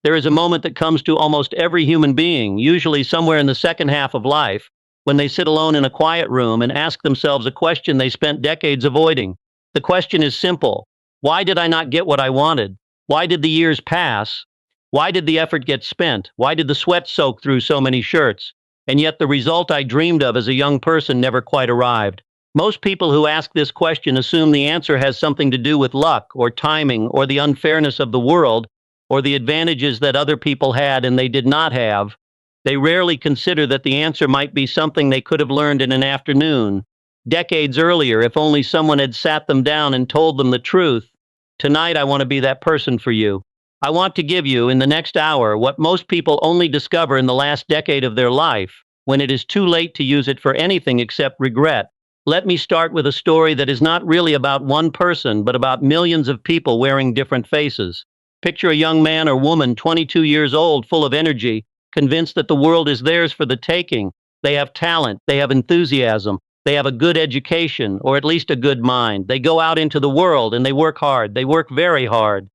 There is a moment that comes to almost every human being, usually somewhere in the second half of life, when they sit alone in a quiet room and ask themselves a question they spent decades avoiding. The question is simple. Why did I not get what I wanted? Why did the years pass? Why did the effort get spent? Why did the sweat soak through so many shirts? And yet the result I dreamed of as a young person never quite arrived. Most people who ask this question assume the answer has something to do with luck or timing or the unfairness of the world or the advantages that other people had and they did not have. They rarely consider that the answer might be something they could have learned in an afternoon, decades earlier, if only someone had sat them down and told them the truth. Tonight, I want to be that person for you. I want to give you, in the next hour, what most people only discover in the last decade of their life, when it is too late to use it for anything except regret. Let me start with a story that is not really about one person, but about millions of people wearing different faces. Picture a young man or woman, 22 years old, full of energy, convinced that the world is theirs for the taking. They have talent, they have enthusiasm, they have a good education, or at least a good mind. They go out into the world and they work hard. They work very hard.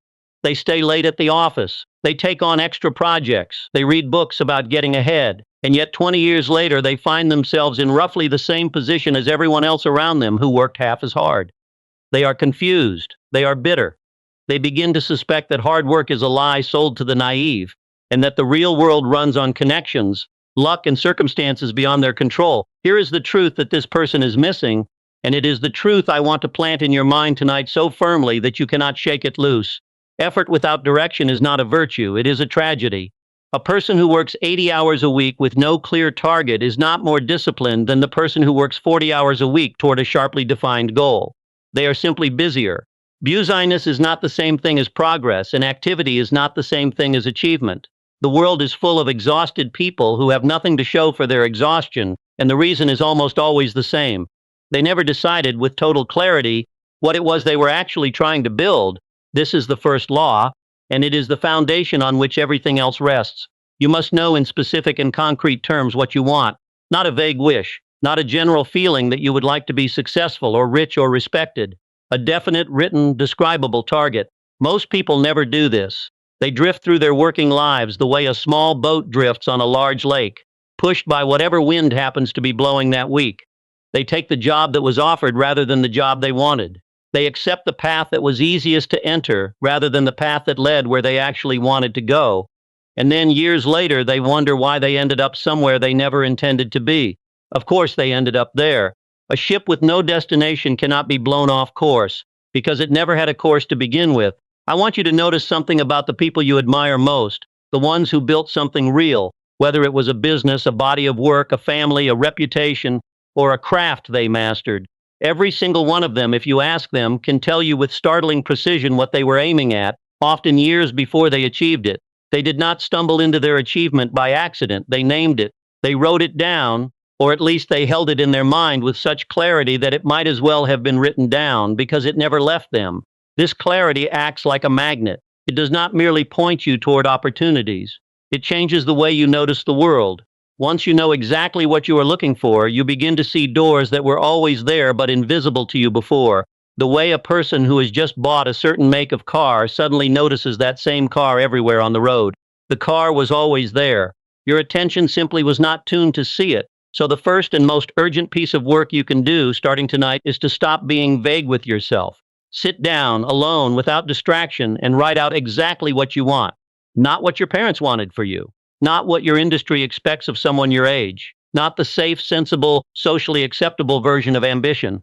They stay late at the office. They take on extra projects. They read books about getting ahead. And yet 20 years later, they find themselves in roughly the same position as everyone else around them who worked half as hard. They are confused. They are bitter. They begin to suspect that hard work is a lie sold to the naive, and that the real world runs on connections, luck, and circumstances beyond their control. Here is the truth that this person is missing, and it is the truth I want to plant in your mind tonight so firmly that you cannot shake it loose. Effort without direction is not a virtue, it is a tragedy. A person who works 80 hours a week with no clear target is not more disciplined than the person who works 40 hours a week toward a sharply defined goal. They are simply busier. Busyness is not the same thing as progress, and activity is not the same thing as achievement. The world is full of exhausted people who have nothing to show for their exhaustion, and the reason is almost always the same. They never decided with total clarity what it was they were actually trying to build. This is the first law, and it is the foundation on which everything else rests. You must know in specific and concrete terms what you want, not a vague wish, not a general feeling that you would like to be successful or rich or respected. A definite, written, describable target. Most people never do this. They drift through their working lives the way a small boat drifts on a large lake, pushed by whatever wind happens to be blowing that week. They take the job that was offered rather than the job they wanted. They accept the path that was easiest to enter rather than the path that led where they actually wanted to go. And then years later, they wonder why they ended up somewhere they never intended to be. Of course, they ended up there. A ship with no destination cannot be blown off course because it never had a course to begin with. I want you to notice something about the people you admire most, the ones who built something real, whether it was a business, a body of work, a family, a reputation, or a craft they mastered. Every single one of them, if you ask them, can tell you with startling precision what they were aiming at, often years before they achieved it. They did not stumble into their achievement by accident. They named it. They wrote it down, or at least they held it in their mind with such clarity that it might as well have been written down because it never left them. This clarity acts like a magnet. It does not merely point you toward opportunities. It changes the way you notice the world. Once you know exactly what you are looking for, you begin to see doors that were always there but invisible to you before. The way a person who has just bought a certain make of car suddenly notices that same car everywhere on the road. The car was always there. Your attention simply was not tuned to see it. So the first and most urgent piece of work you can do starting tonight is to stop being vague with yourself. Sit down, alone, without distraction, and write out exactly what you want. Not what your parents wanted for you. Not what your industry expects of someone your age. Not the safe, sensible, socially acceptable version of ambition.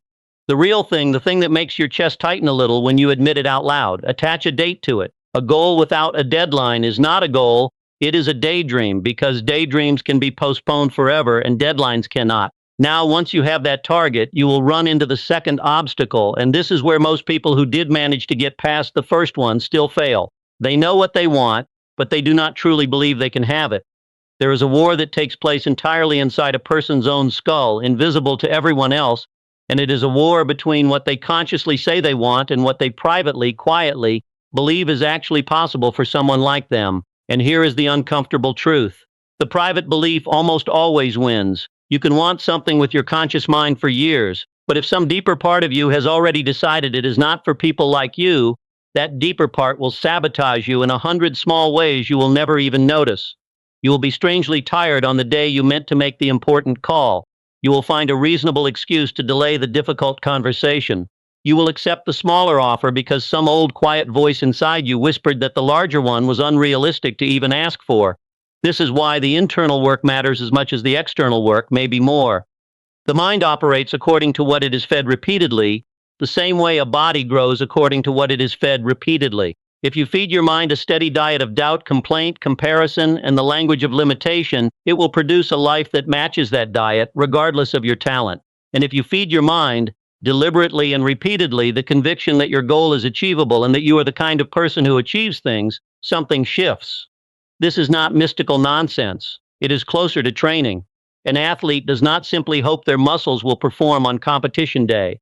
The real thing, the thing that makes your chest tighten a little when you admit it out loud. Attach a date to it. A goal without a deadline is not a goal. It is a daydream, because daydreams can be postponed forever and deadlines cannot. Now, once you have that target, you will run into the second obstacle, and this is where most people who did manage to get past the first one still fail. They know what they want, but they do not truly believe they can have it. There is a war that takes place entirely inside a person's own skull, invisible to everyone else, and it is a war between what they consciously say they want and what they privately, quietly, believe is actually possible for someone like them. And here is the uncomfortable truth. The private belief almost always wins. You can want something with your conscious mind for years, but if some deeper part of you has already decided it is not for people like you, That deeper part will sabotage you in 100 small ways you will never even notice. You will be strangely tired on the day you meant to make the important call. You will find a reasonable excuse to delay the difficult conversation. You will accept the smaller offer because some old quiet voice inside you whispered that the larger one was unrealistic to even ask for. This is why the internal work matters as much as the external work, maybe more. The mind operates according to what it is fed repeatedly, the same way a body grows according to what it is fed repeatedly. If you feed your mind a steady diet of doubt, complaint, comparison, and the language of limitation, it will produce a life that matches that diet, regardless of your talent. And if you feed your mind, deliberately and repeatedly, the conviction that your goal is achievable and that you are the kind of person who achieves things, something shifts. This is not mystical nonsense. It is closer to training. An athlete does not simply hope their muscles will perform on competition day.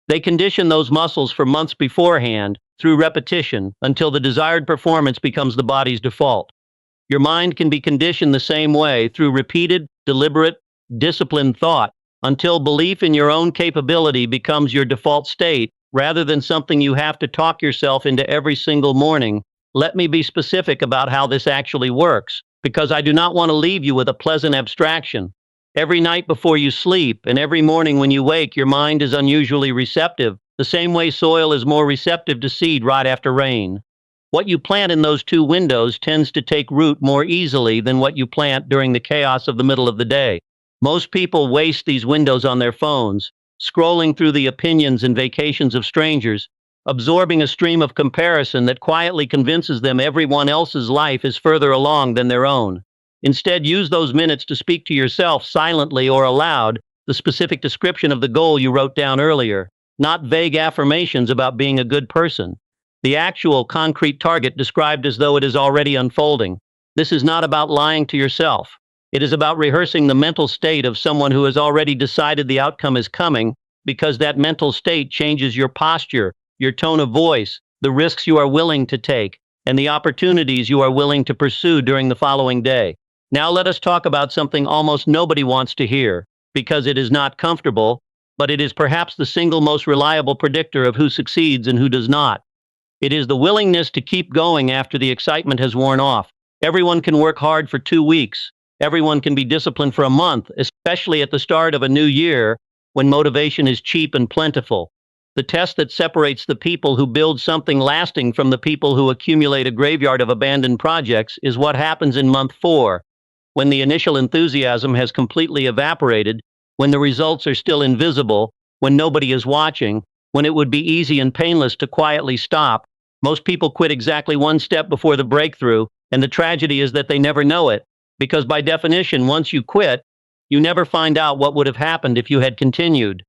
They condition those muscles for months beforehand, through repetition, until the desired performance becomes the body's default. Your mind can be conditioned the same way, through repeated, deliberate, disciplined thought, until belief in your own capability becomes your default state, rather than something you have to talk yourself into every single morning. Let me be specific about how this actually works, because I do not want to leave you with a pleasant abstraction. Every night before you sleep, and every morning when you wake, your mind is unusually receptive, the same way soil is more receptive to seed right after rain. What you plant in those two windows tends to take root more easily than what you plant during the chaos of the middle of the day. Most people waste these windows on their phones, scrolling through the opinions and vacations of strangers, absorbing a stream of comparison that quietly convinces them everyone else's life is further along than their own. Instead, use those minutes to speak to yourself silently or aloud the specific description of the goal you wrote down earlier, not vague affirmations about being a good person. The actual concrete target described as though it is already unfolding. This is not about lying to yourself. It is about rehearsing the mental state of someone who has already decided the outcome is coming, because that mental state changes your posture, your tone of voice, the risks you are willing to take, and the opportunities you are willing to pursue during the following day. Now let us talk about something almost nobody wants to hear, because it is not comfortable, but it is perhaps the single most reliable predictor of who succeeds and who does not. It is the willingness to keep going after the excitement has worn off. Everyone can work hard for 2 weeks. Everyone can be disciplined for a month, especially at the start of a new year when motivation is cheap and plentiful. The test that separates the people who build something lasting from the people who accumulate a graveyard of abandoned projects is what happens in month 4. When the initial enthusiasm has completely evaporated, when the results are still invisible, when nobody is watching, when it would be easy and painless to quietly stop, most people quit exactly one step before the breakthrough, and the tragedy is that they never know it, because by definition, once you quit, you never find out what would have happened if you had continued.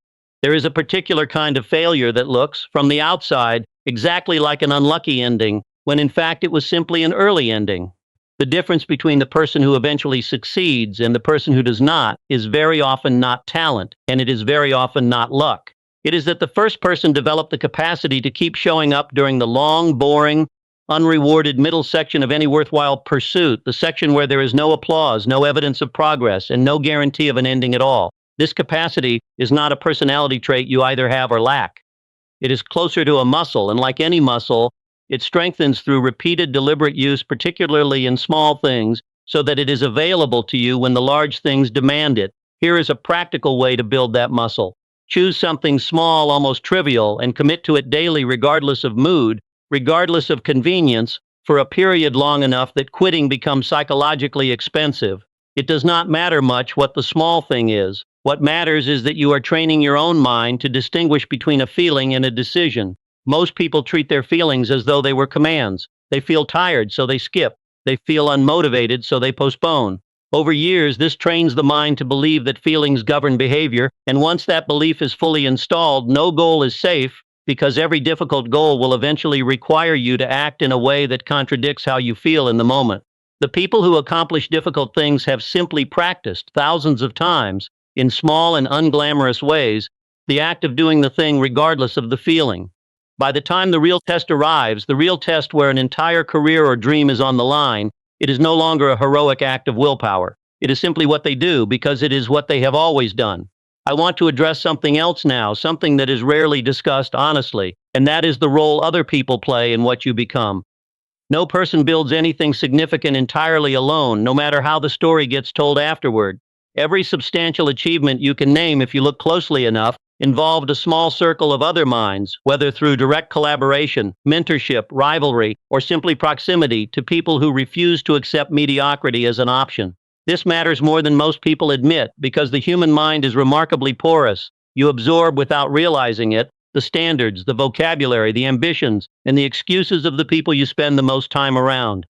There is a particular kind of failure that looks, from the outside, exactly like an unlucky ending, when in fact it was simply an early ending. The difference between the person who eventually succeeds and the person who does not is very often not talent, and it is very often not luck. It is that the first person developed the capacity to keep showing up during the long, boring, unrewarded middle section of any worthwhile pursuit, the section where there is no applause, no evidence of progress, and no guarantee of an ending at all. This capacity is not a personality trait you either have or lack. It is closer to a muscle, and like any muscle, it strengthens through repeated deliberate use, particularly in small things, so that it is available to you when the large things demand it. Here is a practical way to build that muscle. Choose something small, almost trivial, and commit to it daily regardless of mood, regardless of convenience, for a period long enough that quitting becomes psychologically expensive. It does not matter much what the small thing is. What matters is that you are training your own mind to distinguish between a feeling and a decision. Most people treat their feelings as though they were commands. They feel tired, so they skip. They feel unmotivated, so they postpone. Over years, this trains the mind to believe that feelings govern behavior, and once that belief is fully installed, no goal is safe, because every difficult goal will eventually require you to act in a way that contradicts how you feel in the moment. The people who accomplish difficult things have simply practiced thousands of times, in small and unglamorous ways, the act of doing the thing regardless of the feeling. By the time the real test arrives, the real test where an entire career or dream is on the line, it is no longer a heroic act of willpower. It is simply what they do because it is what they have always done. I want to address something else now, something that is rarely discussed honestly, and that is the role other people play in what you become. No person builds anything significant entirely alone, no matter how the story gets told afterward. Every substantial achievement you can name, if you look closely enough, involved a small circle of other minds, whether through direct collaboration, mentorship, rivalry, or simply proximity to people who refuse to accept mediocrity as an option. This matters more than most people admit because the human mind is remarkably porous. You absorb without realizing it the standards, the vocabulary, the ambitions, and the excuses of the people you spend the most time around.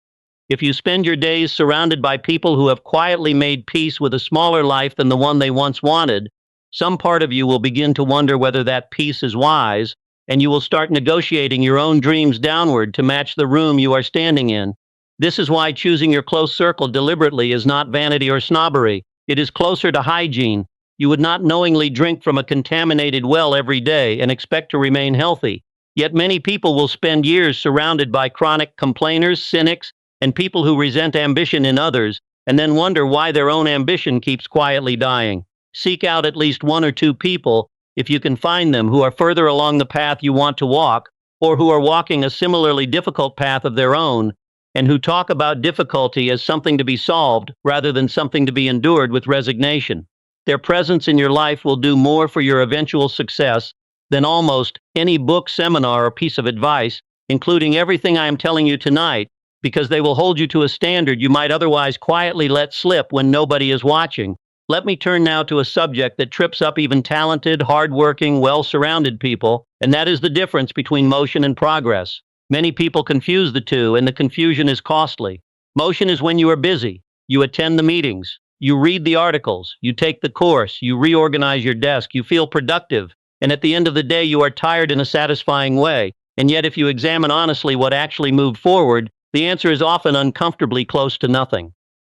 If you spend your days surrounded by people who have quietly made peace with a smaller life than the one they once wanted, some part of you will begin to wonder whether that peace is wise, and you will start negotiating your own dreams downward to match the room you are standing in. This is why choosing your close circle deliberately is not vanity or snobbery. It is closer to hygiene. You would not knowingly drink from a contaminated well every day and expect to remain healthy. Yet many people will spend years surrounded by chronic complainers, cynics, and people who resent ambition in others, and then wonder why their own ambition keeps quietly dying. Seek out at least one or two people, if you can find them, who are further along the path you want to walk, or who are walking a similarly difficult path of their own, and who talk about difficulty as something to be solved rather than something to be endured with resignation. Their presence in your life will do more for your eventual success than almost any book, seminar, or piece of advice, including everything I am telling you tonight, because they will hold you to a standard you might otherwise quietly let slip when nobody is watching. Let me turn now to a subject that trips up even talented, hardworking, well-surrounded people, and that is the difference between motion and progress. Many people confuse the two, and the confusion is costly. Motion is when you are busy. You attend the meetings. You read the articles. You take the course. You reorganize your desk. You feel productive. And at the end of the day, you are tired in a satisfying way. And yet, if you examine honestly what actually moved forward, the answer is often uncomfortably close to nothing.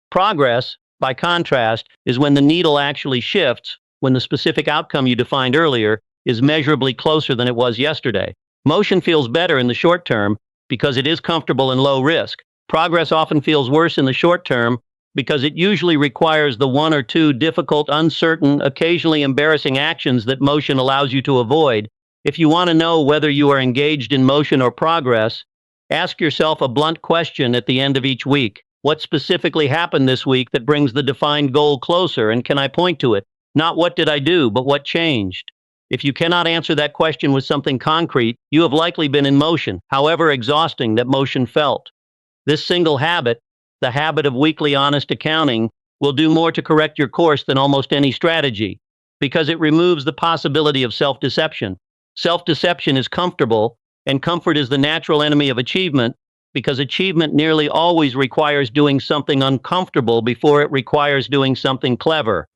Progress, by contrast, is when the needle actually shifts, when the specific outcome you defined earlier is measurably closer than it was yesterday. Motion feels better in the short term because it is comfortable and low risk. Progress often feels worse in the short term because it usually requires the one or two difficult, uncertain, occasionally embarrassing actions that motion allows you to avoid. If you want to know whether you are engaged in motion or progress, ask yourself a blunt question at the end of each week. What specifically happened this week that brings the defined goal closer, and can I point to it? Not what did I do, but what changed. If you cannot answer that question with something concrete, you have likely been in motion, however exhausting that motion felt. This single habit, the habit of weekly honest accounting, will do more to correct your course than almost any strategy, because it removes the possibility of self-deception. Self-deception is comfortable, and comfort is the natural enemy of achievement, because achievement nearly always requires doing something uncomfortable before it requires doing something clever.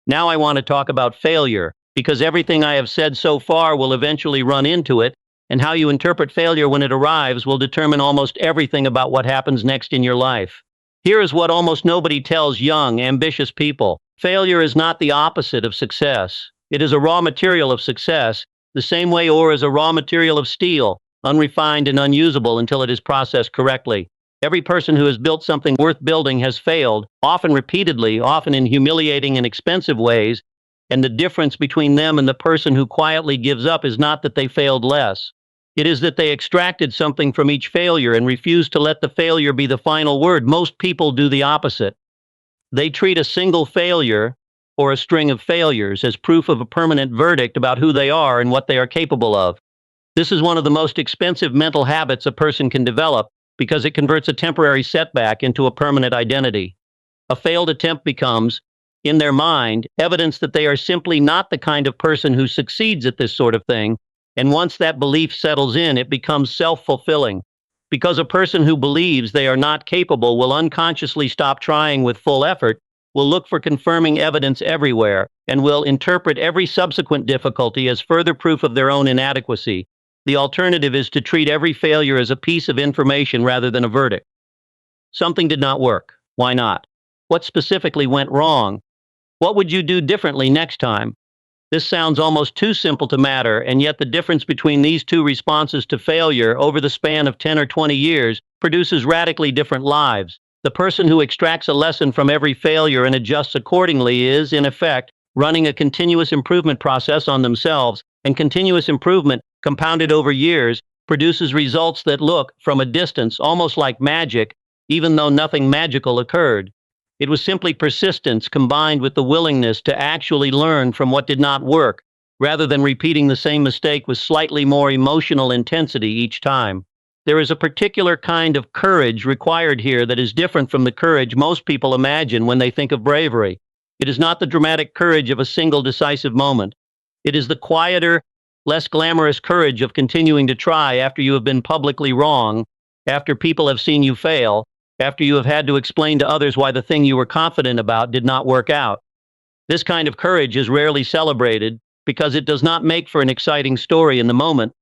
Now I want to talk about failure, because everything I have said so far will eventually run into it, and how you interpret failure when it arrives will determine almost everything about what happens next in your life. Here is what almost nobody tells young, ambitious people. Failure is not the opposite of success. It is a raw material of success, the same way ore is a raw material of steel, unrefined and unusable until it is processed correctly. Every person who has built something worth building has failed, often repeatedly, often in humiliating and expensive ways, and the difference between them and the person who quietly gives up is not that they failed less. It is that they extracted something from each failure and refused to let the failure be the final word. Most people do the opposite. They treat a single failure or a string of failures as proof of a permanent verdict about who they are and what they are capable of. This is one of the most expensive mental habits a person can develop because it converts a temporary setback into a permanent identity. A failed attempt becomes, in their mind, evidence that they are simply not the kind of person who succeeds at this sort of thing, and once that belief settles in, it becomes self-fulfilling. Because a person who believes they are not capable will unconsciously stop trying with full effort, will look for confirming evidence everywhere, and will interpret every subsequent difficulty as further proof of their own inadequacy. The alternative is to treat every failure as a piece of information rather than a verdict. Something did not work. Why not? What specifically went wrong? What would you do differently next time? This sounds almost too simple to matter, and yet the difference between these two responses to failure over the span of 10 or 20 years produces radically different lives. The person who extracts a lesson from every failure and adjusts accordingly is, in effect, running a continuous improvement process on themselves, and continuous improvement, compounded over years, produces results that look, from a distance, almost like magic, even though nothing magical occurred. It was simply persistence combined with the willingness to actually learn from what did not work, rather than repeating the same mistake with slightly more emotional intensity each time. There is a particular kind of courage required here that is different from the courage most people imagine when they think of bravery. It is not the dramatic courage of a single decisive moment. It is the quieter, less glamorous courage of continuing to try after you have been publicly wrong, after people have seen you fail, after you have had to explain to others why the thing you were confident about did not work out. This kind of courage is rarely celebrated because it does not make for an exciting story in the moment.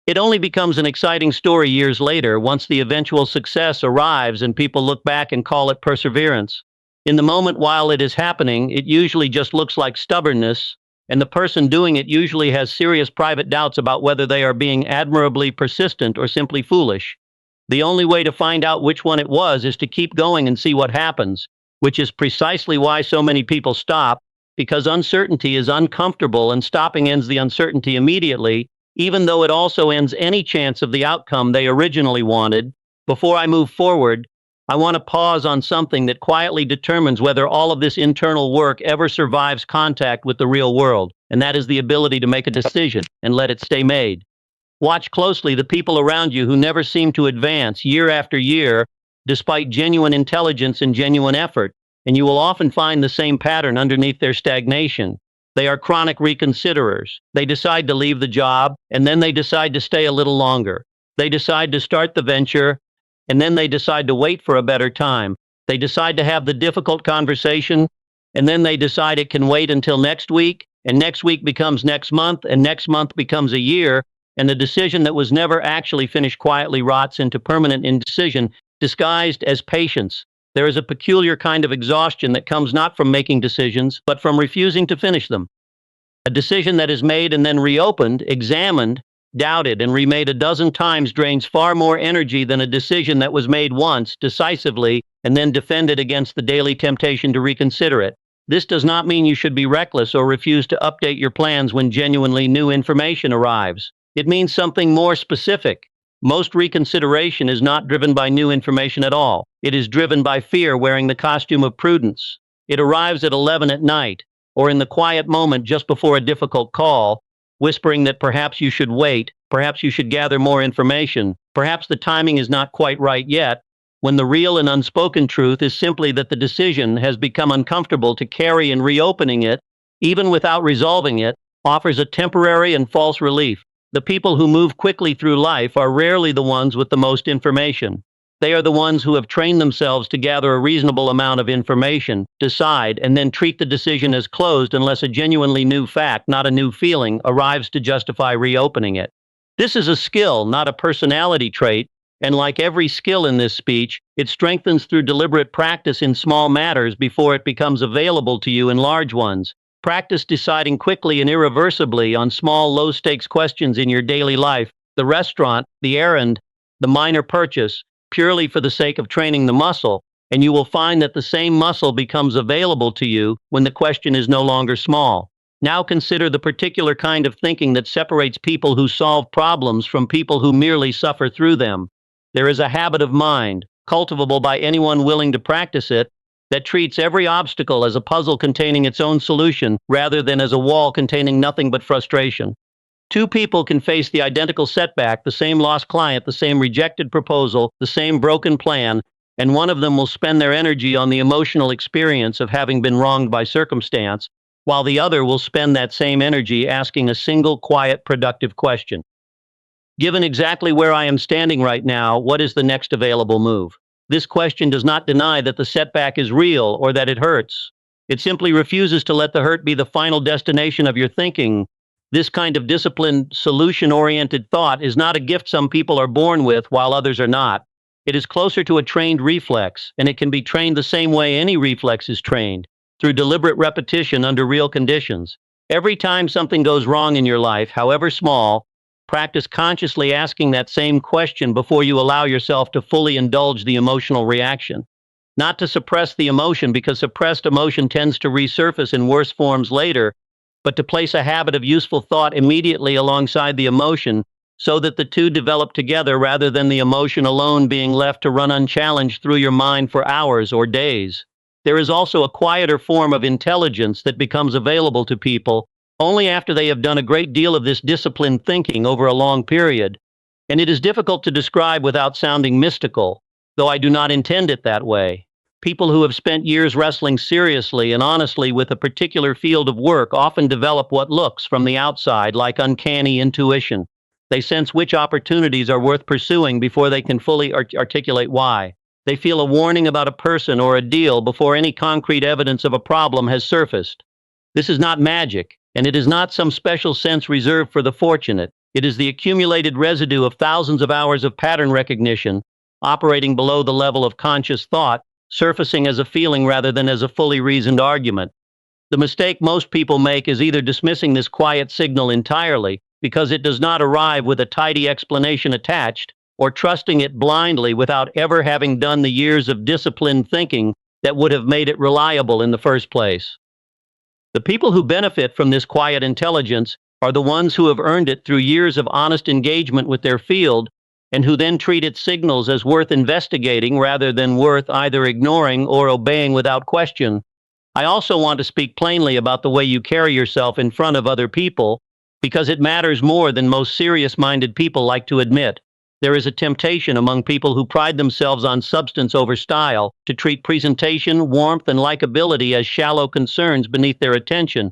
It only becomes an exciting story years later once the eventual success arrives and people look back and call it perseverance. In the moment while it is happening, it usually just looks like stubbornness, and the person doing it usually has serious private doubts about whether they are being admirably persistent or simply foolish. The only way to find out which one it was is to keep going and see what happens, which is precisely why so many people stop, because uncertainty is uncomfortable and stopping ends the uncertainty immediately, even though it also ends any chance of the outcome they originally wanted. Before I move forward, I want to pause on something that quietly determines whether all of this internal work ever survives contact with the real world, and that is the ability to make a decision and let it stay made. Watch closely the people around you who never seem to advance year after year, despite genuine intelligence and genuine effort, and you will often find the same pattern underneath their stagnation. They are chronic reconsiderers. They decide to leave the job, and then they decide to stay a little longer. They decide to start the venture, and then they decide to wait for a better time. They decide to have the difficult conversation, and then they decide it can wait until next week, and next week becomes next month, and next month becomes a year, and the decision that was never actually finished quietly rots into permanent indecision, disguised as patience. There is a peculiar kind of exhaustion that comes not from making decisions, but from refusing to finish them. A decision that is made and then reopened, examined, doubted, and remade a dozen times drains far more energy than a decision that was made once, decisively, and then defended against the daily temptation to reconsider it. This does not mean you should be reckless or refuse to update your plans when genuinely new information arrives. It means something more specific. Most reconsideration is not driven by new information at all. It is driven by fear wearing the costume of prudence. It arrives at 11 at night, or in the quiet moment just before a difficult call, whispering that perhaps you should wait, perhaps you should gather more information, perhaps the timing is not quite right yet, when the real and unspoken truth is simply that the decision has become uncomfortable to carry, and reopening it, even without resolving it, offers a temporary and false relief. The people who move quickly through life are rarely the ones with the most information. They are the ones who have trained themselves to gather a reasonable amount of information, decide, and then treat the decision as closed unless a genuinely new fact, not a new feeling, arrives to justify reopening it. This is a skill, not a personality trait, and like every skill in this speech, it strengthens through deliberate practice in small matters before it becomes available to you in large ones. Practice deciding quickly and irreversibly on small, low-stakes questions in your daily life, the restaurant, the errand, the minor purchase, purely for the sake of training the muscle, and you will find that the same muscle becomes available to you when the question is no longer small. Now consider the particular kind of thinking that separates people who solve problems from people who merely suffer through them. There is a habit of mind, cultivable by anyone willing to practice it, that treats every obstacle as a puzzle containing its own solution rather than as a wall containing nothing but frustration. Two people can face the identical setback, the same lost client, the same rejected proposal, the same broken plan, and one of them will spend their energy on the emotional experience of having been wronged by circumstance, while the other will spend that same energy asking a single, quiet, productive question. Given exactly where I am standing right now, what is the next available move? This question does not deny that the setback is real or that it hurts. It simply refuses to let the hurt be the final destination of your thinking. This kind of disciplined, solution-oriented thought is not a gift some people are born with while others are not. It is closer to a trained reflex, and it can be trained the same way any reflex is trained, through deliberate repetition under real conditions. Every time something goes wrong in your life, however small, practice consciously asking that same question before you allow yourself to fully indulge the emotional reaction. not to suppress the emotion because suppressed emotion tends to resurface in worse forms later, but to place a habit of useful thought immediately alongside the emotion so that the two develop together rather than the emotion alone being left to run unchallenged through your mind for hours or days. There is also a quieter form of intelligence that becomes available to people only after they have done a great deal of this disciplined thinking over a long period. And it is difficult to describe without sounding mystical, though I do not intend it that way. People who have spent years wrestling seriously and honestly with a particular field of work often develop what looks from the outside like uncanny intuition. They sense which opportunities are worth pursuing before they can fully articulate why. They feel a warning about a person or a deal before any concrete evidence of a problem has surfaced. This is not magic, and it is not some special sense reserved for the fortunate. It is the accumulated residue of thousands of hours of pattern recognition, operating below the level of conscious thought, surfacing as a feeling rather than as a fully reasoned argument. The mistake most people make is either dismissing this quiet signal entirely because it does not arrive with a tidy explanation attached, or trusting it blindly without ever having done the years of disciplined thinking that would have made it reliable in the first place. The people who benefit from this quiet intelligence are the ones who have earned it through years of honest engagement with their field and who then treat its signals as worth investigating rather than worth either ignoring or obeying without question. I also want to speak plainly about the way you carry yourself in front of other people, because it matters more than most serious-minded people like to admit. There is a temptation among people who pride themselves on substance over style to treat presentation, warmth, and likability as shallow concerns beneath their attention.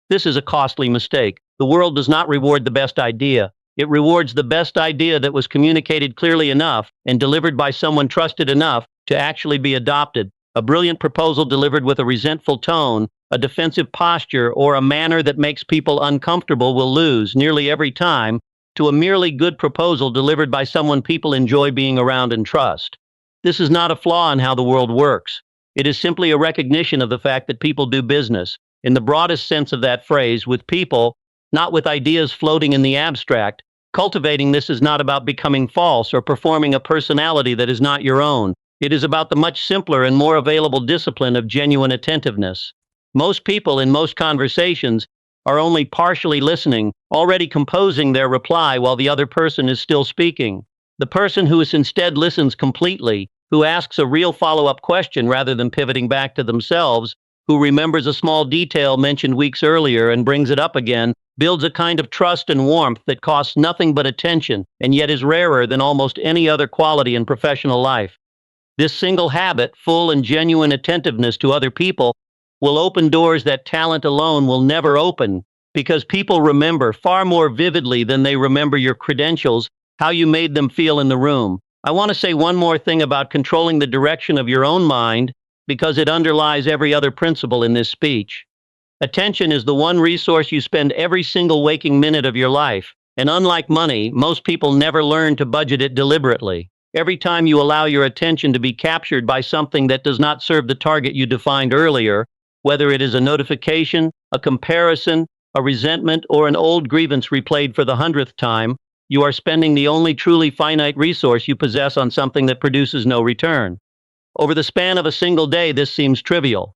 This is a costly mistake. The world does not reward the best idea. It rewards the best idea that was communicated clearly enough and delivered by someone trusted enough to actually be adopted. A brilliant proposal delivered with a resentful tone, a defensive posture, or a manner that makes people uncomfortable will lose nearly every time to a merely good proposal delivered by someone people enjoy being around and trust. This is not a flaw in how the world works. It is simply a recognition of the fact that people do business, in the broadest sense of that phrase, with people, not with ideas floating in the abstract. Cultivating this is not about becoming false or performing a personality that is not your own. It is about the much simpler and more available discipline of genuine attentiveness. Most people in most conversations are only partially listening, already composing their reply while the other person is still speaking. The person who instead listens completely, who asks a real follow-up question rather than pivoting back to themselves, who remembers a small detail mentioned weeks earlier and brings it up again, builds a kind of trust and warmth that costs nothing but attention and yet is rarer than almost any other quality in professional life. This single habit, full and genuine attentiveness to other people, will open doors that talent alone will never open, because people remember far more vividly than they remember your credentials how you made them feel in the room. I want to say one more thing about controlling the direction of your own mind, because it underlies every other principle in this speech. Attention is the one resource you spend every single waking minute of your life, and unlike money, most people never learn to budget it deliberately. Every time you allow your attention to be captured by something that does not serve the target you defined earlier, whether it is a notification, a comparison, a resentment, or an old grievance replayed for the 100th time, you are spending the only truly finite resource you possess on something that produces no return. Over the span of a single day, this seems trivial.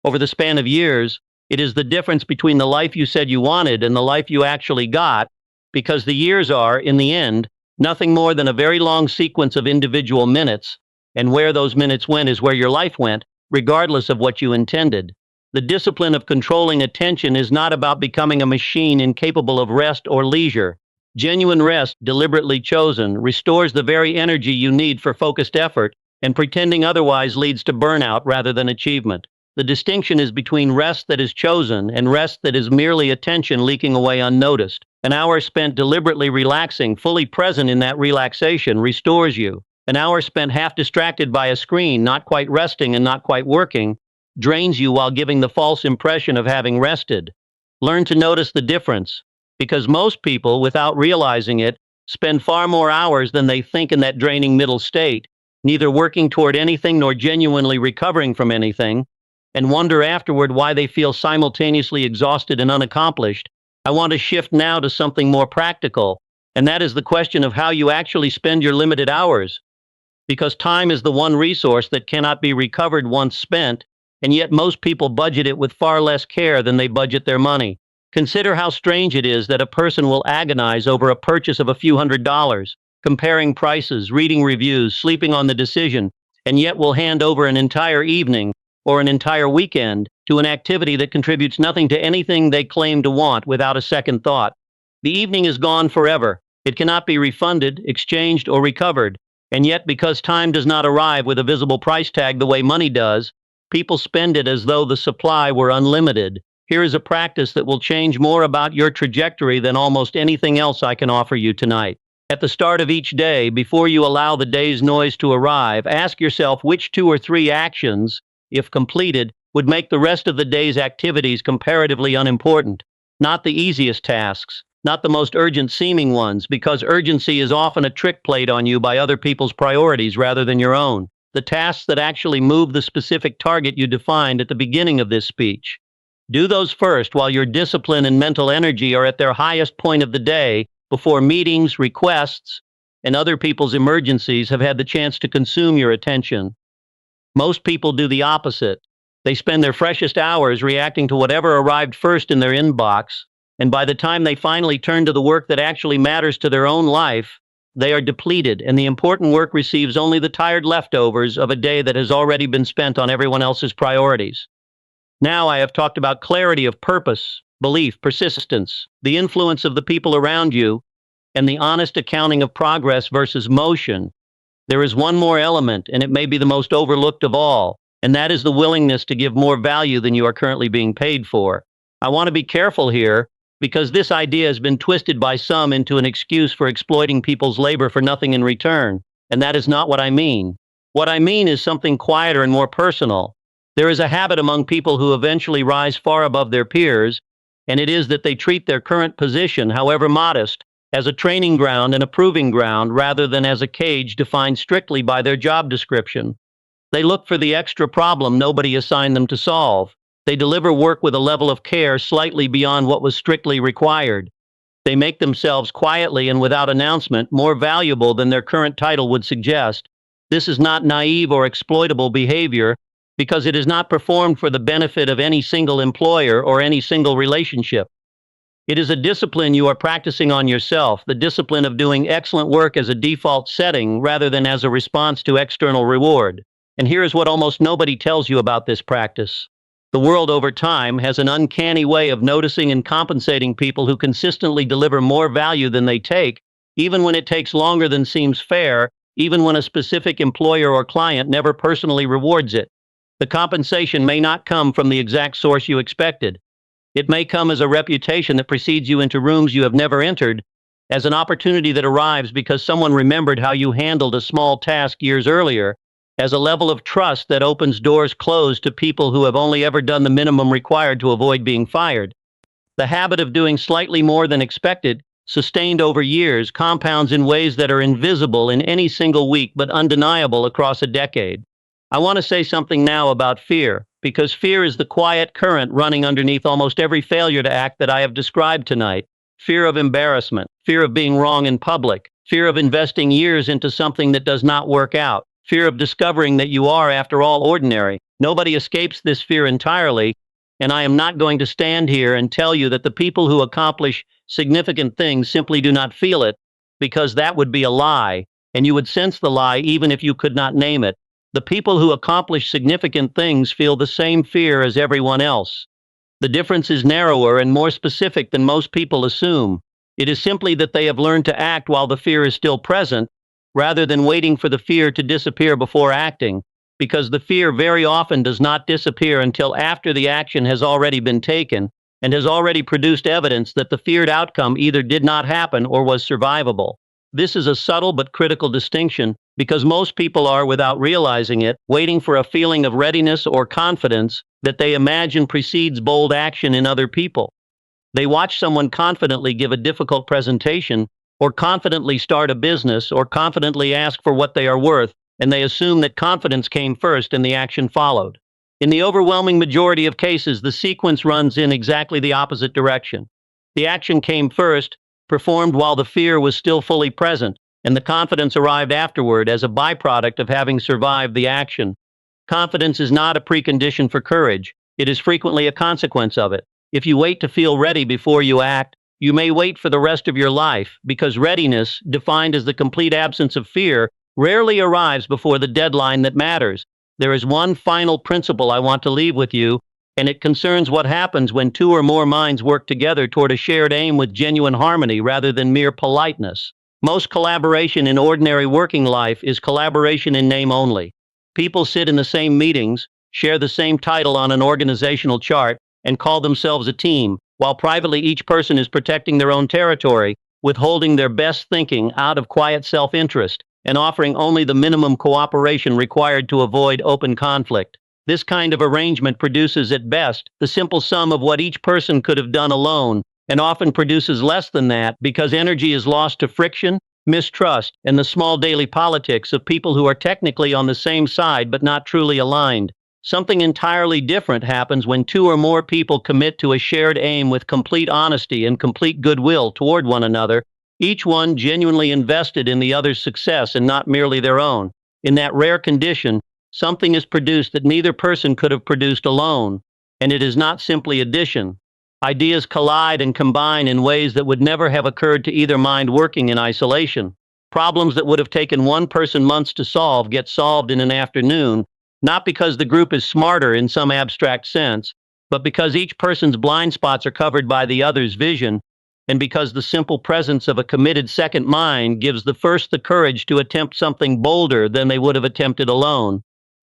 Over the span of years, it is the difference between the life you said you wanted and the life you actually got, because the years are, in the end, nothing more than a very long sequence of individual minutes, and where those minutes went is where your life went, regardless of what you intended. The discipline of controlling attention is not about becoming a machine incapable of rest or leisure. Genuine rest, deliberately chosen, restores the very energy you need for focused effort, and pretending otherwise leads to burnout rather than achievement. The distinction is between rest that is chosen and rest that is merely attention leaking away unnoticed. An hour spent deliberately relaxing, fully present in that relaxation, restores you. An hour spent half distracted by a screen, not quite resting and not quite working, drains you while giving the false impression of having rested. Learn to notice the difference, because most people, without realizing it, spend far more hours than they think in that draining middle state, neither working toward anything nor genuinely recovering from anything, and wonder afterward why they feel simultaneously exhausted and unaccomplished. I want to shift now to something more practical, and that is the question of how you actually spend your limited hours. because time is the one resource that cannot be recovered once spent, and yet most people budget it with far less care than they budget their money. Consider how strange it is that a person will agonize over a purchase of a few $100s, comparing prices, reading reviews, sleeping on the decision, and yet will hand over an entire evening or an entire weekend to an activity that contributes nothing to anything they claim to want without a second thought. The evening is gone forever. It cannot be refunded, exchanged, or recovered. And yet, because time does not arrive with a visible price tag the way money does, people spend it as though the supply were unlimited. Here is a practice that will change more about your trajectory than almost anything else I can offer you tonight. At the start of each day, before you allow the day's noise to arrive, ask yourself which 2 or 3 actions, if completed, would make the rest of the day's activities comparatively unimportant. Not the easiest tasks, not the most urgent seeming ones, because urgency is often a trick played on you by other people's priorities rather than your own. The tasks that actually move the specific target you defined at the beginning of this speech. Do those first while your discipline and mental energy are at their highest point of the day, before meetings, requests, and other people's emergencies have had the chance to consume your attention. Most people do the opposite. They spend their freshest hours reacting to whatever arrived first in their inbox, and by the time they finally turn to the work that actually matters to their own life, they are depleted, and the important work receives only the tired leftovers of a day that has already been spent on everyone else's priorities. Now I have talked about clarity of purpose, belief, persistence, the influence of the people around you, and the honest accounting of progress versus motion. There is one more element, and it may be the most overlooked of all, and that is the willingness to give more value than you are currently being paid for. I want to be careful here, because this idea has been twisted by some into an excuse for exploiting people's labor for nothing in return, and that is not what I mean. What I mean is something quieter and more personal. There is a habit among people who eventually rise far above their peers, and it is that they treat their current position, however modest, as a training ground and a proving ground rather than as a cage defined strictly by their job description. They look for the extra problem nobody assigned them to solve. They deliver work with a level of care slightly beyond what was strictly required. They make themselves quietly and without announcement more valuable than their current title would suggest. This is not naive or exploitable behavior, because it is not performed for the benefit of any single employer or any single relationship. It is a discipline you are practicing on yourself, the discipline of doing excellent work as a default setting rather than as a response to external reward. And here is what almost nobody tells you about this practice. The world over time has an uncanny way of noticing and compensating people who consistently deliver more value than they take, even when it takes longer than seems fair, even when a specific employer or client never personally rewards it. The compensation may not come from the exact source you expected. It may come as a reputation that precedes you into rooms you have never entered, as an opportunity that arrives because someone remembered how you handled a small task years earlier, as a level of trust that opens doors closed to people who have only ever done the minimum required to avoid being fired. The habit of doing slightly more than expected, sustained over years, compounds in ways that are invisible in any single week but undeniable across a decade. I want to say something now about fear, because fear is the quiet current running underneath almost every failure to act that I have described tonight. Fear of embarrassment, fear of being wrong in public, fear of investing years into something that does not work out, fear of discovering that you are, after all, ordinary. Nobody escapes this fear entirely, and I am not going to stand here and tell you that the people who accomplish significant things simply do not feel it, because that would be a lie, and you would sense the lie even if you could not name it. The people who accomplish significant things feel the same fear as everyone else. The difference is narrower and more specific than most people assume. It is simply that they have learned to act while the fear is still present, rather than waiting for the fear to disappear before acting, because the fear very often does not disappear until after the action has already been taken and has already produced evidence that the feared outcome either did not happen or was survivable. This is a subtle but critical distinction, because most people are, without realizing it, waiting for a feeling of readiness or confidence that they imagine precedes bold action in other people. They watch someone confidently give a difficult presentation, or confidently start a business, or confidently ask for what they are worth, and they assume that confidence came first and the action followed. In the overwhelming majority of cases, the sequence runs in exactly the opposite direction. The action came first, performed while the fear was still fully present, and the confidence arrived afterward as a byproduct of having survived the action. Confidence is not a precondition for courage, it is frequently a consequence of it. If you wait to feel ready before you act, you may wait for the rest of your life, because readiness, defined as the complete absence of fear, rarely arrives before the deadline that matters. There is one final principle I want to leave with you, and it concerns what happens when two or more minds work together toward a shared aim with genuine harmony rather than mere politeness. Most collaboration in ordinary working life is collaboration in name only. People sit in the same meetings, share the same title on an organizational chart, and call themselves a team, while privately each person is protecting their own territory, withholding their best thinking out of quiet self-interest, and offering only the minimum cooperation required to avoid open conflict. This kind of arrangement produces at best the simple sum of what each person could have done alone, and often produces less than that because energy is lost to friction, mistrust, and the small daily politics of people who are technically on the same side but not truly aligned. Something entirely different happens when two or more people commit to a shared aim with complete honesty and complete goodwill toward one another, each one genuinely invested in the other's success and not merely their own. In that rare condition, something is produced that neither person could have produced alone, and it is not simply addition. Ideas collide and combine in ways that would never have occurred to either mind working in isolation. Problems that would have taken one person months to solve get solved in an afternoon, not because the group is smarter in some abstract sense, but because each person's blind spots are covered by the other's vision, and because the simple presence of a committed second mind gives the first the courage to attempt something bolder than they would have attempted alone.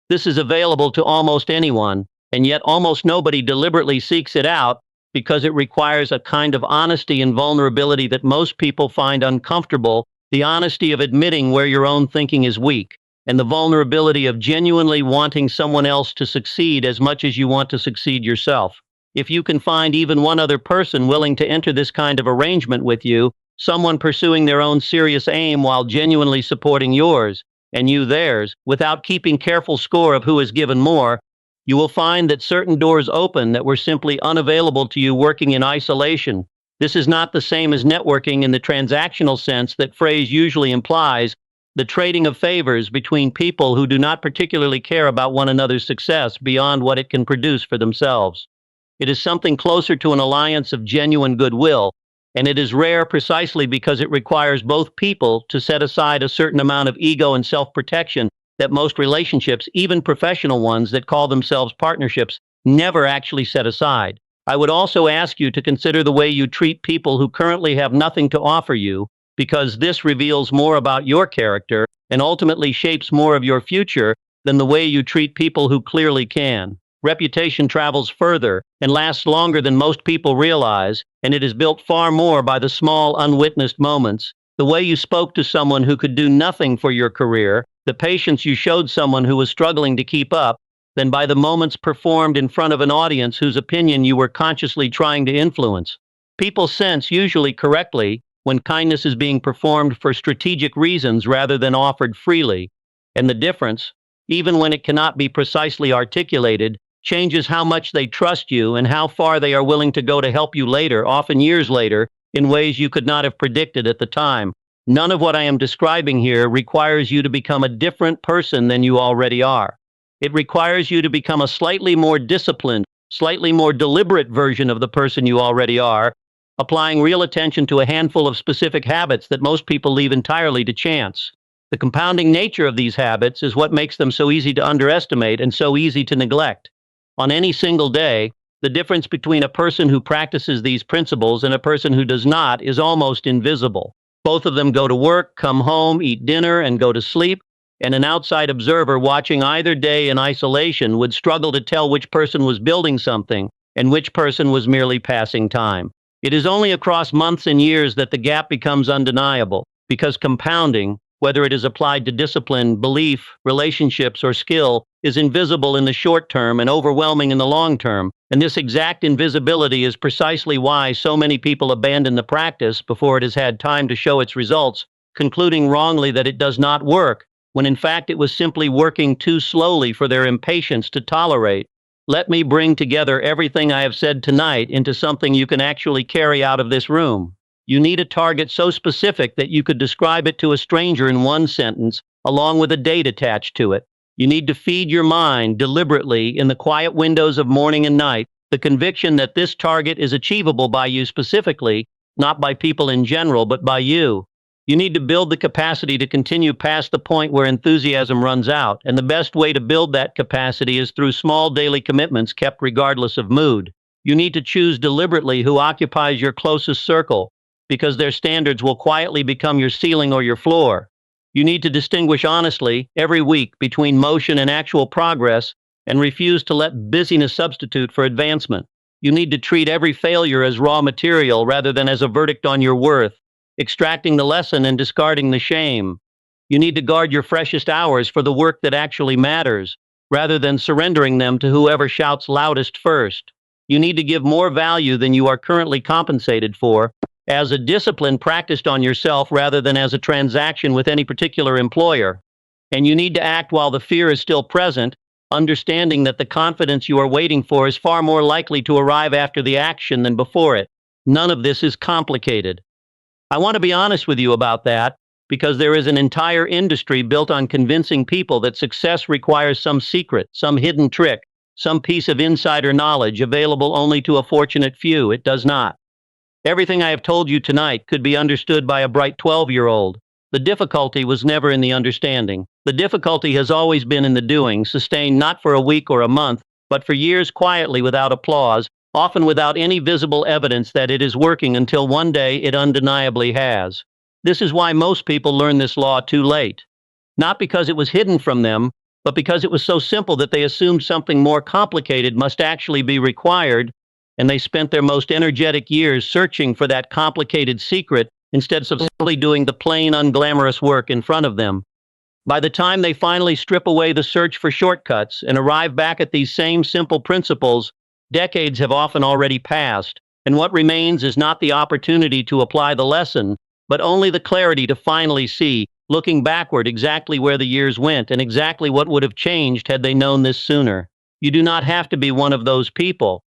This is available to almost anyone, and yet almost nobody deliberately seeks it out because it requires a kind of honesty and vulnerability that most people find uncomfortable, the honesty of admitting where your own thinking is weak, and the vulnerability of genuinely wanting someone else to succeed as much as you want to succeed yourself. If you can find even one other person willing to enter this kind of arrangement with you, someone pursuing their own serious aim while genuinely supporting yours, and you theirs, without keeping careful score of who has given more, you will find that certain doors open that were simply unavailable to you working in isolation. This is not the same as networking in the transactional sense that phrase usually implies, the trading of favors between people who do not particularly care about one another's success beyond what it can produce for themselves. It is something closer to an alliance of genuine goodwill, and it is rare precisely because it requires both people to set aside a certain amount of ego and self-protection that most relationships, even professional ones that call themselves partnerships, never actually set aside. I would also ask you to consider the way you treat people who currently have nothing to offer you, because this reveals more about your character and ultimately shapes more of your future than the way you treat people who clearly can. Reputation travels further and lasts longer than most people realize, and it is built far more by the small, unwitnessed moments. The way you spoke to someone who could do nothing for your career, the patience you showed someone who was struggling to keep up, than by the moments performed in front of an audience whose opinion you were consciously trying to influence. People sense, usually correctly, when kindness is being performed for strategic reasons rather than offered freely, and the difference, even when it cannot be precisely articulated, changes how much they trust you and how far they are willing to go to help you later, often years later, in ways you could not have predicted at the time. None of what I am describing here requires you to become a different person than you already are. It requires you to become a slightly more disciplined, slightly more deliberate version of the person you already are, applying real attention to a handful of specific habits that most people leave entirely to chance. The compounding nature of these habits is what makes them so easy to underestimate and so easy to neglect. On any single day, the difference between a person who practices these principles and a person who does not is almost invisible. Both of them go to work, come home, eat dinner, and go to sleep, and an outside observer watching either day in isolation would struggle to tell which person was building something and which person was merely passing time. It is only across months and years that the gap becomes undeniable, because compounding, whether it is applied to discipline, belief, relationships, or skill, is invisible in the short term and overwhelming in the long term. And this exact invisibility is precisely why so many people abandon the practice before it has had time to show its results, concluding wrongly that it does not work, when in fact it was simply working too slowly for their impatience to tolerate. Let me bring together everything I have said tonight into something you can actually carry out of this room. You need a target so specific that you could describe it to a stranger in one sentence, along with a date attached to it. You need to feed your mind deliberately in the quiet windows of morning and night the conviction that this target is achievable by you specifically, not by people in general, but by you. You need to build the capacity to continue past the point where enthusiasm runs out, and the best way to build that capacity is through small daily commitments kept regardless of mood. You need to choose deliberately who occupies your closest circle, because their standards will quietly become your ceiling or your floor. You need to distinguish honestly every week between motion and actual progress and refuse to let busyness substitute for advancement. You need to treat every failure as raw material rather than as a verdict on your worth, extracting the lesson and discarding the shame. You need to guard your freshest hours for the work that actually matters, rather than surrendering them to whoever shouts loudest first. You need to give more value than you are currently compensated for, as a discipline practiced on yourself rather than as a transaction with any particular employer. And you need to act while the fear is still present, understanding that the confidence you are waiting for is far more likely to arrive after the action than before it. None of this is complicated. I want to be honest with you about that, because there is an entire industry built on convincing people that success requires some secret, some hidden trick, some piece of insider knowledge available only to a fortunate few. It does not. Everything I have told you tonight could be understood by a bright 12-year-old. The difficulty was never in the understanding. The difficulty has always been in the doing, sustained not for a week or a month, but for years quietly without applause, often without any visible evidence that it is working until one day it undeniably has. This is why most people learn this law too late. Not because it was hidden from them, but because it was so simple that they assumed something more complicated must actually be required, and they spent their most energetic years searching for that complicated secret instead of simply doing the plain, unglamorous work in front of them. By the time they finally strip away the search for shortcuts and arrive back at these same simple principles, decades have often already passed, and what remains is not the opportunity to apply the lesson, but only the clarity to finally see, looking backward, exactly where the years went and exactly what would have changed had they known this sooner. You do not have to be one of those people.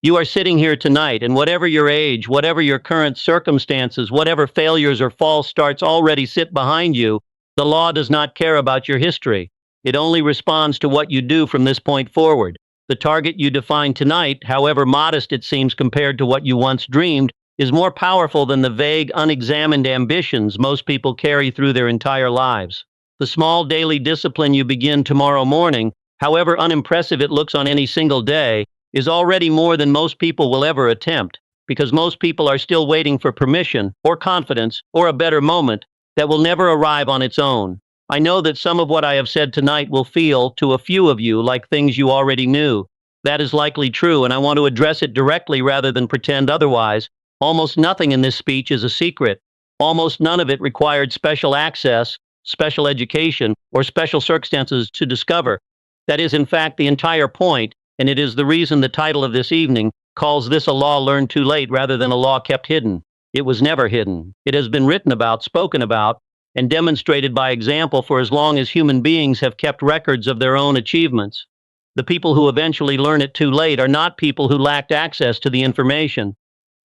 You are sitting here tonight, and whatever your age, whatever your current circumstances, whatever failures or false starts already sit behind you, the law does not care about your history. It only responds to what you do from this point forward. The target you define tonight, however modest it seems compared to what you once dreamed, is more powerful than the vague, unexamined ambitions most people carry through their entire lives. The small daily discipline you begin tomorrow morning, however unimpressive it looks on any single day, is already more than most people will ever attempt, because most people are still waiting for permission, or confidence, or a better moment that will never arrive on its own. I know that some of what I have said tonight will feel, to a few of you, like things you already knew. That is likely true, and I want to address it directly rather than pretend otherwise. Almost nothing in this speech is a secret. Almost none of it required special access, special education, or special circumstances to discover. That is, in fact, the entire point, and it is the reason the title of this evening calls this a law learned too late rather than a law kept hidden. It was never hidden. It has been written about, spoken about, and demonstrated by example for as long as human beings have kept records of their own achievements. The people who eventually learn it too late are not people who lacked access to the information.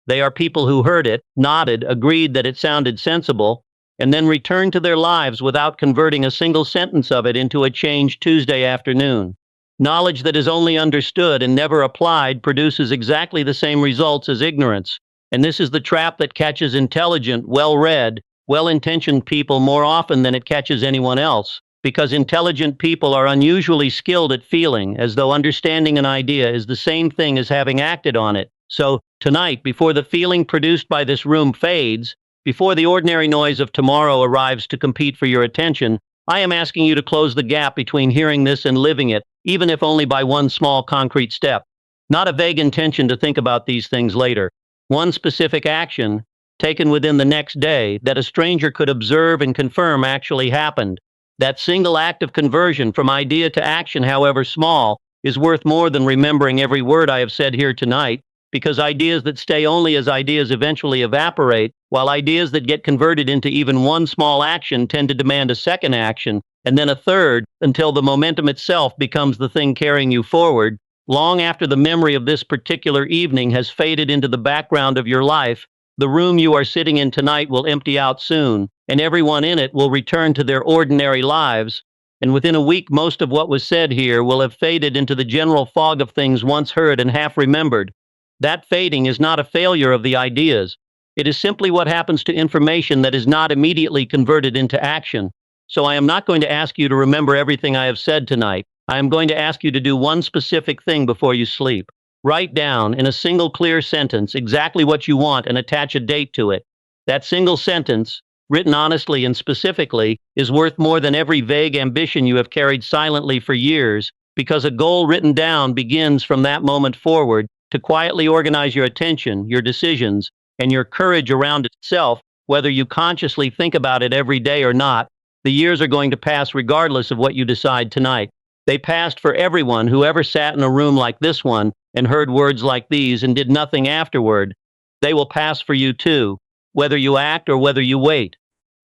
They are people who heard it, nodded, agreed that it sounded sensible, and then returned to their lives without converting a single sentence of it into a changed Tuesday afternoon. Knowledge that is only understood and never applied produces exactly the same results as ignorance. And this is the trap that catches intelligent, well-read, well-intentioned people more often than it catches anyone else, because intelligent people are unusually skilled at feeling, as though understanding an idea is the same thing as having acted on it. So, tonight, before the feeling produced by this room fades, before the ordinary noise of tomorrow arrives to compete for your attention, I am asking you to close the gap between hearing this and living it, even if only by one small concrete step. Not a vague intention to think about these things later. One specific action, taken within the next day, that a stranger could observe and confirm actually happened. That single act of conversion from idea to action, however small, is worth more than remembering every word I have said here tonight, because ideas that stay only as ideas eventually evaporate, while ideas that get converted into even one small action tend to demand a second action, and then a third, until the momentum itself becomes the thing carrying you forward. Long after the memory of this particular evening has faded into the background of your life, The room you are sitting in tonight will empty out soon, and everyone in it will return to their ordinary lives, and within a week most of what was said here will have faded into the general fog of things once heard and half remembered. That fading is not a failure of the ideas. It is simply what happens to information that is not immediately converted into action. So I am not going to ask you to remember everything I have said tonight. I am going to ask you to do one specific thing before you sleep. Write down, in a single clear sentence, exactly what you want and attach a date to it. That single sentence, written honestly and specifically, is worth more than every vague ambition you have carried silently for years, because a goal written down begins from that moment forward to quietly organize your attention, your decisions, and your courage around itself, whether you consciously think about it every day or not. The years are going to pass regardless of what you decide tonight. They passed for everyone who ever sat in a room like this one and heard words like these and did nothing afterward. They will pass for you too, whether you act or whether you wait.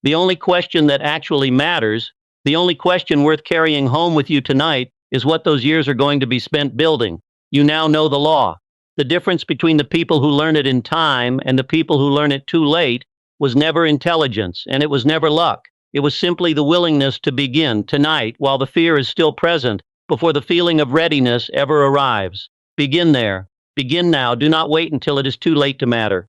The only question that actually matters, the only question worth carrying home with you tonight, is what those years are going to be spent building. You now know the law. The difference between the people who learn it in time and the people who learn it too late was never intelligence, and it was never luck. It was simply the willingness to begin tonight while the fear is still present, before the feeling of readiness ever arrives. Begin there. Begin now. Do not wait until it is too late to matter.